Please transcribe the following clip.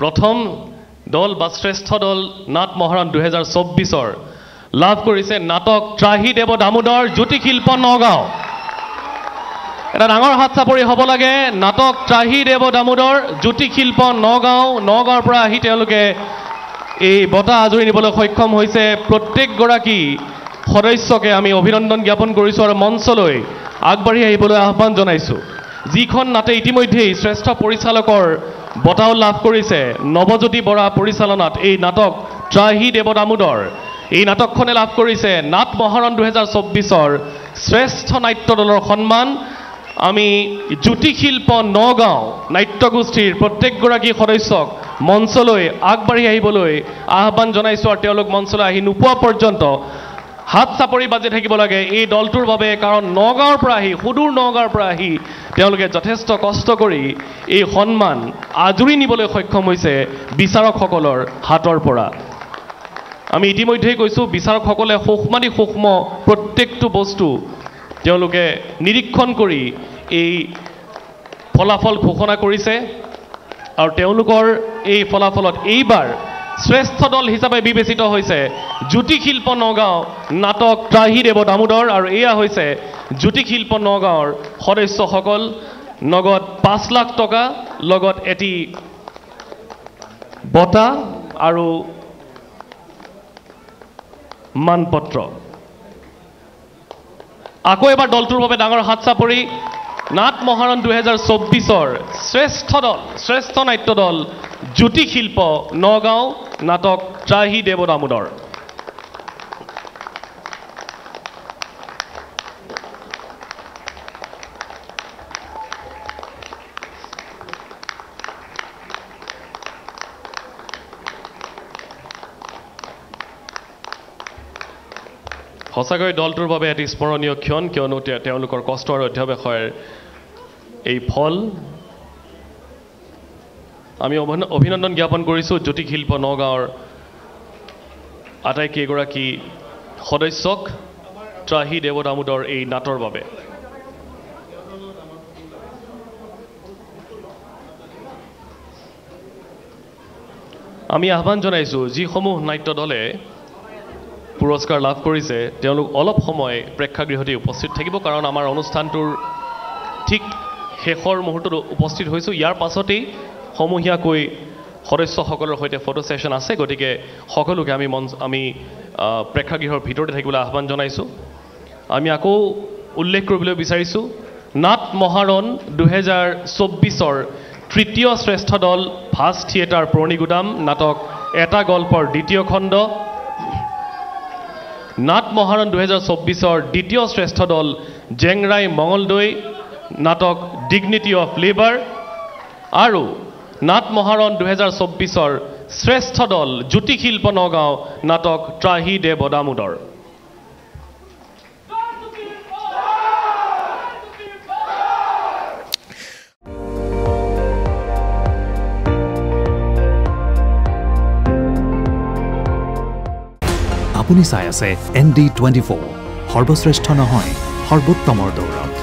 প্ৰথম দল বা শ্ৰেষ্ঠ দল নাট মহাৰণ 2024 লাভ কৰিছে নাটক ত্ৰাহি দেৱ দামোদৰ জ্যোতিশিল্প নগাঁও এটা ডাঙৰ হাত চাপৰি হ'ব লাগে নাটক ত্ৰাহি দেৱ দামোদৰ জ্যোতিশিল্প নগাঁৱৰ পৰা আহি তেওঁলোকে এই বঁটা আজৰি নিবলৈ সক্ষম হৈছে প্ৰত্যেকগৰাকী সদস্যকে আমি অভিনন্দন জ্ঞাপন কৰিছোঁ আৰু মঞ্চলৈ আগবাঢ়ি আহিবলৈ আহ্বান জনাইছোঁ যিখন নাটে ইতিমধ্যেই শ্ৰেষ্ঠ পৰিচালকৰ বঁটাও লাভ কৰিছে নৱজ্যোতি বৰা পৰিচালনাত এই নাটক ত্ৰাহি দেৱ দামোদৰ এই নাটকখনে লাভ কৰিছে নাট মহাৰণ 2024 শ্ৰেষ্ঠ নাট্য দলৰ সন্মান আমি জ্যোতিশিল্প নগাঁও নাট্যগোষ্ঠীৰ প্ৰত্যেকগৰাকী সদস্যক মঞ্চলৈ আগবাঢ়ি আহিবলৈ আহ্বান জনাইছোঁ আৰু তেওঁলোক মঞ্চলৈ আহি নোপোৱা পৰ্যন্ত হাত চাপৰি বাজি থাকিব লাগে এই দলটোৰ বাবে কাৰণ নগাঁৱৰ পৰা আহি সুদূৰ নগাঁৱৰ পৰা আহি তেওঁলোকে যথেষ্ট কষ্ট কৰি এই সন্মান আজৰি নিবলৈ সক্ষম হৈছে বিচাৰকসকলৰ হাতৰ পৰা আমি ইতিমধ্যেই কৈছোঁ বিচাৰকসকলে সূক্ষ্ম প্ৰত্যেকটো বস্তু তেওঁলোকে নিৰীক্ষণ কৰি এই ফলাফল ঘোষণা কৰিছে আৰু তেওঁলোকৰ এই ফলাফলত এইবাৰ শ্ৰেষ্ঠ দল হিচাপে বিবেচিত হৈছে জ্যোতিশিল্প নগাঁও নাটক ত্ৰাহি দেৱ দামোদৰ আৰু এয়া হৈছে জ্যোতিশিল্প নগাঁৱৰ সদস্যসকল নগদ 5 লাখ টকা লগত এটি বঁটা আৰু মানপত্ৰ আকৌ এবাৰ দলটোৰ বাবে ডাঙৰ হাত চাপৰি নাট মহাৰণ 2024 শ্ৰেষ্ঠ নাট্য দল জ্যোতিশিল্প নগাঁও নাটক ত্ৰাহি দেৱ দামোদৰ সঁচাকৈ দলটোৰ বাবে এটি স্মৰণীয় ক্ষণ কিয়নো তেওঁলোকৰ কষ্ট আৰু অধ্যৱসায়ৰ এই ফল আমি অভিনন্দন জ্ঞাপন কৰিছোঁ জ্যোতিশিল্প নগাঁৱৰ আটাইকেইগৰাকী সদস্যক ত্ৰাহি দেৱ দামোদৰ এই নাটৰ বাবে আমি আহ্বান জনাইছোঁ যিসমূহ নাট্য দলে পুৰস্কাৰ লাভ কৰিছে তেওঁলোক অলপ সময় প্ৰেক্ষাগৃহতে উপস্থিত থাকিব কাৰণ আমাৰ অনুষ্ঠানটোৰ ঠিক শেষৰ মুহূৰ্তত উপস্থিত হৈছোঁ ইয়াৰ পাছতেই সমূহীয়াকৈ সদস্যসকলৰ সৈতে ফটো সেশন আছে গতিকে সকলোকে আমি প্ৰেক্ষাগৃহৰ ভিতৰতে থাকিবলৈ আহ্বান জনাইছোঁ আমি আকৌ উল্লেখ কৰিবলৈ বিচাৰিছোঁ নাট মহাৰণ 2024 তৃতীয় শ্ৰেষ্ঠ দল ভাস থিয়েটাৰ পুৰণিগুদাম নাটক এটা গল্পৰ দ্বিতীয় খণ্ড নাট মহাৰণ 2024 দ্বিতীয় শ্ৰেষ্ঠ দল জেংৰাই মঙলদৈ নাটক ডিগনিটি অফ লেবাৰ আৰু নাট মহাৰণ 2024 শ্ৰেষ্ঠ দল জ্যোতিশিল্প নগাঁও নাটক ত্ৰাহি দেৱ দামোদৰ আপুনি চাই আছে ND24 সৰ্বশ্ৰেষ্ঠ নহয় সৰ্বোত্তমৰ দৌৰ